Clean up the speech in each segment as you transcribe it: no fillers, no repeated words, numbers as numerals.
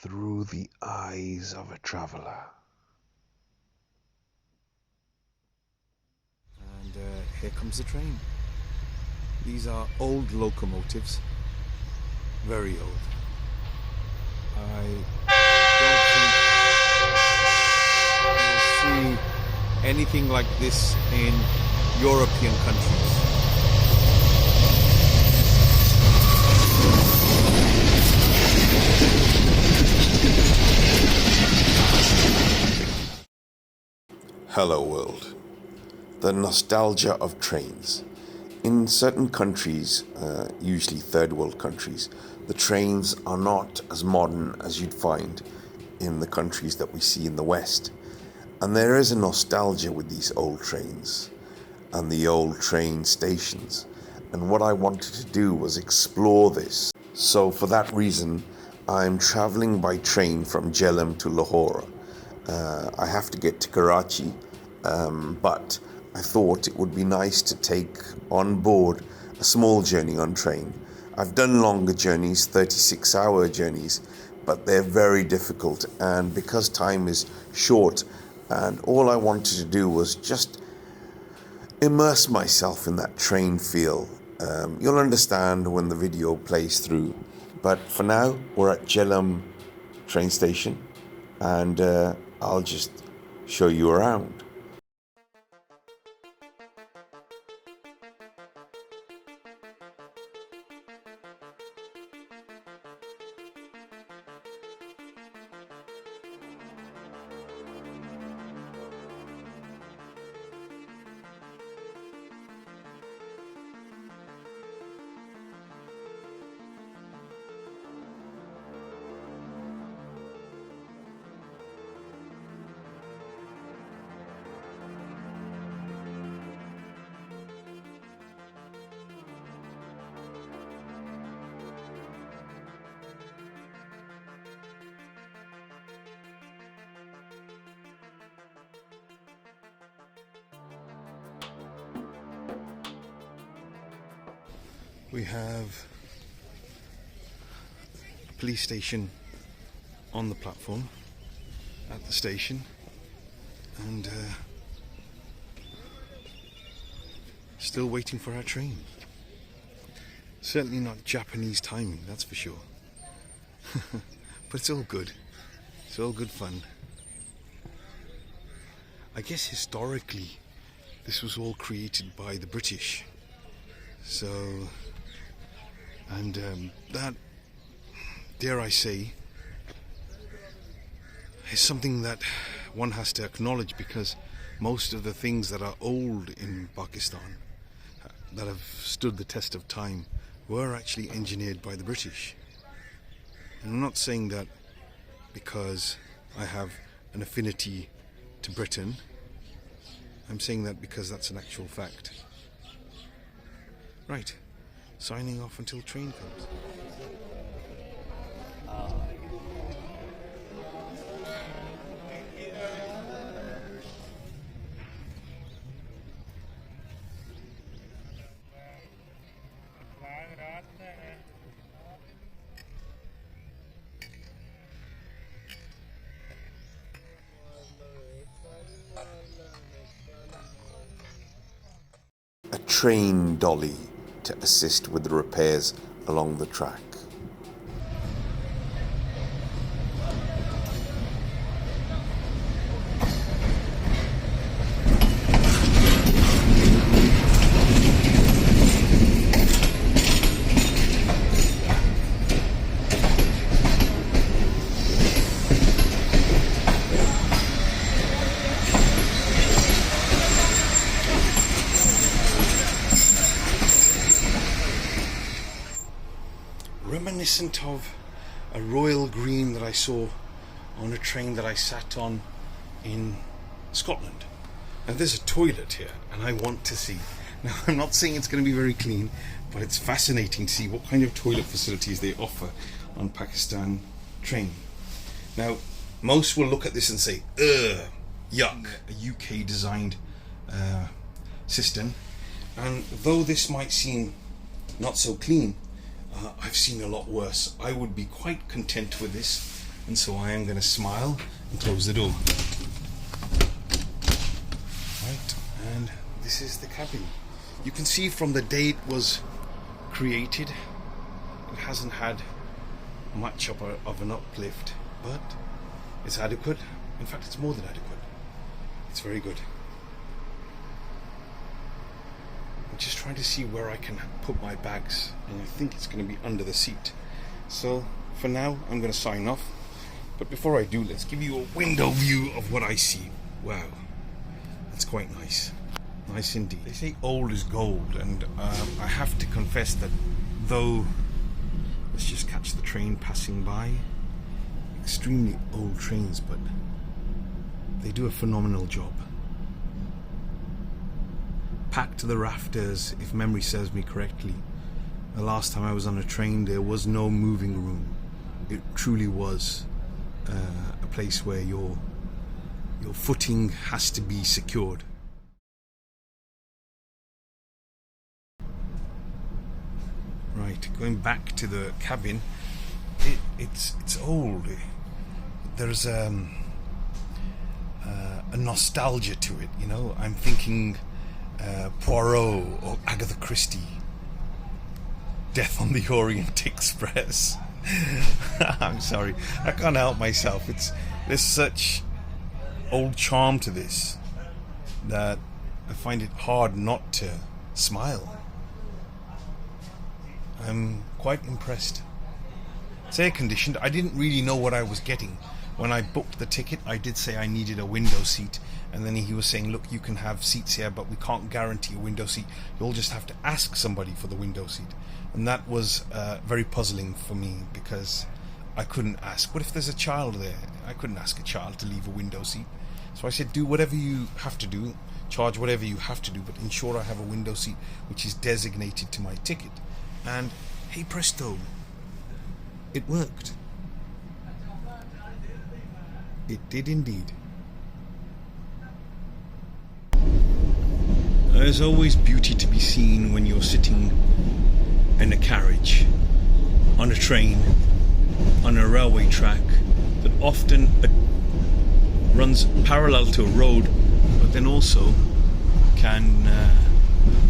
through the eyes of a traveler. And here comes the train. These are old locomotives, very old. I don't think you'll see anything like this in European countries. Hello world. The nostalgia of trains. In certain countries, usually third world countries, the trains are not as modern as you'd find in the countries that we see in the West. And there is a nostalgia with these old trains and the old train stations. And what I wanted to do was explore this. So for that reason, I'm traveling by train from Jhelum to Lahore. I have to get to Karachi, but I thought it would be nice to take on board a small journey on train. I've done longer journeys, 36-hour journeys, but they're very difficult, and because time is short and all I wanted to do was just immerse myself in that train feel. You'll understand when the video plays through, but for now we're at Jhelum train station, and I'll just show you around. We have a police station on the platform at the station, and still waiting for our train. Certainly not Japanese timing, that's for sure. But it's all good. It's all good fun. I guess historically this was all created by the British. So, and that, dare I say, is something that one has to acknowledge, because most of the things that are old in Pakistan, that have stood the test of time, were actually engineered by the British. And I'm not saying that because I have an affinity to Britain. I'm saying that because that's an actual fact. Right, signing off until train comes. A train dolly to assist with the repairs along the track. Reminiscent of a royal green that I saw on a train that I sat on in Scotland. And there's a toilet here, and I want to see. Now, I'm not saying it's going to be very clean, but it's fascinating to see what kind of toilet facilities they offer on Pakistan train. Now, most will look at this and say, ugh, yuck, a UK designed system. And though this might seem not so clean, I've seen a lot worse. I would be quite content with this. and so I am going to smile and close the door. Right, and this is the cabin. You can see from the day it was created, it hasn't had much of an uplift, but it's adequate. In fact, it's more than adequate. It's very good. I'm just trying to see where I can put my bags, and I think it's going to be under the seat. So for now, I'm going to sign off. But before I do, let's give you a window view of what I see. Wow, that's quite nice. Nice indeed. They say old is gold, and I have to confess that though, let's just catch the train passing by. Extremely old trains, but they do a phenomenal job. Packed to the rafters, if memory serves me correctly. The last time I was on a train, there was no moving room. It truly was a place where your footing has to be secured. Right, going back to the cabin, it's old. There's a nostalgia to it, you know. I'm thinking Poirot or Agatha Christie, Death on the Orient Express. I'm sorry, I can't help myself. There's such old charm to this that I find it hard not to smile. I'm quite impressed. It's air conditioned. I didn't really know what I was getting. When I booked the ticket, I did say I needed a window seat, and then he was saying, look, you can have seats here, but we can't guarantee a window seat. You'll just have to ask somebody for the window seat. And that was very puzzling for me, because I couldn't ask. What if there's a child there? I couldn't ask a child to leave a window seat. So I said, do whatever you have to do, charge whatever you have to do, but ensure I have a window seat which is designated to my ticket. And hey presto, it worked. It did indeed. There's always beauty to be seen when you're sitting in a carriage, on a train, on a railway track that often runs parallel to a road, but then also can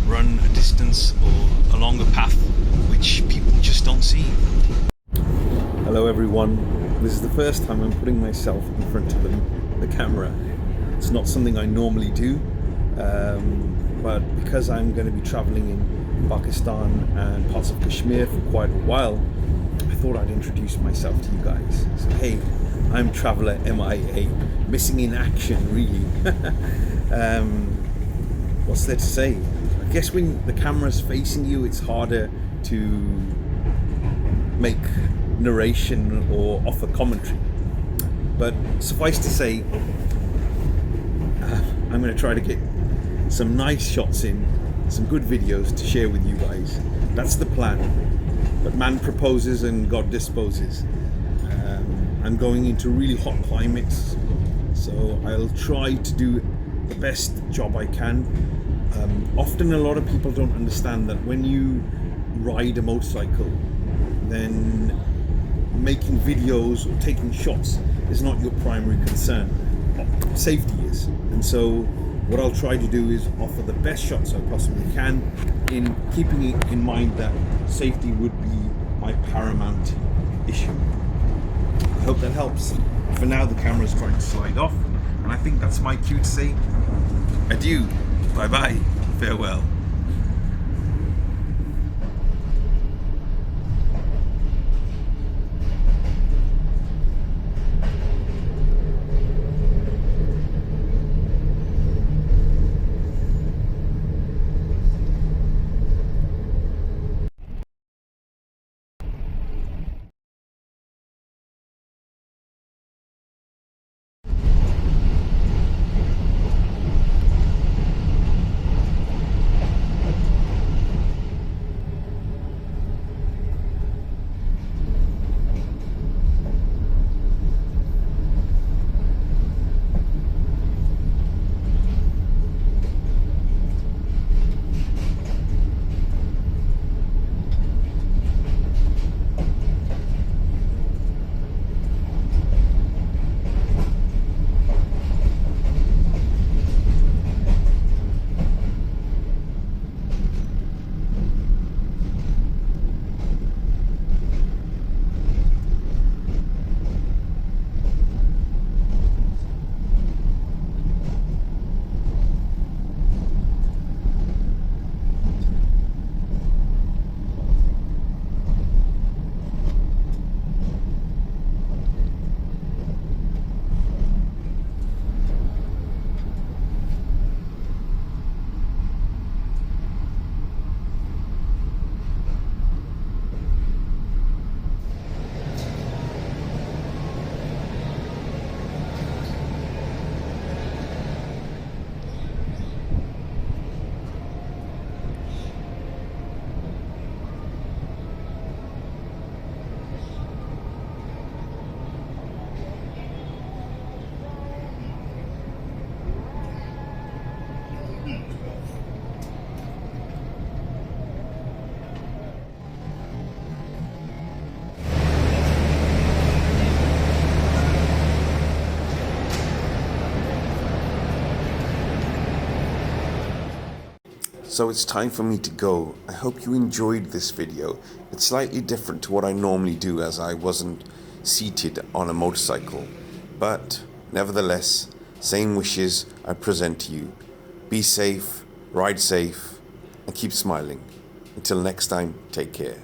run a distance or along a path which people just don't see. Hello everyone. This is the first time I'm putting myself in front of the camera. It's not something I normally do, but because I'm going to be traveling in Pakistan and parts of Kashmir for quite a while, I thought I'd introduce myself to you guys. So hey, I'm Traveller MIA, missing in action really. What's there to say? I guess when the camera's facing you, it's harder to make narration or offer commentary. But suffice to say, I'm going to try to get some nice shots in, some good videos to share with you guys. That's the plan. But man proposes and God disposes. I'm going into really hot climates, so I'll try to do the best job I can. Often a lot of people don't understand that when you ride a motorcycle, then making videos or taking shots is not your primary concern. Safety is. And so what I'll try to do is offer the best shots I possibly can, in keeping in mind that safety would be my paramount issue. I hope that helps. For now, the camera's trying to slide off, and I think that's my cue to say adieu, bye-bye, farewell. So it's time for me to go. I hope you enjoyed this video. It's slightly different to what I normally do as I wasn't seated on a motorcycle. But nevertheless, same wishes I present to you. Be safe, ride safe, and keep smiling. Until next time, take care.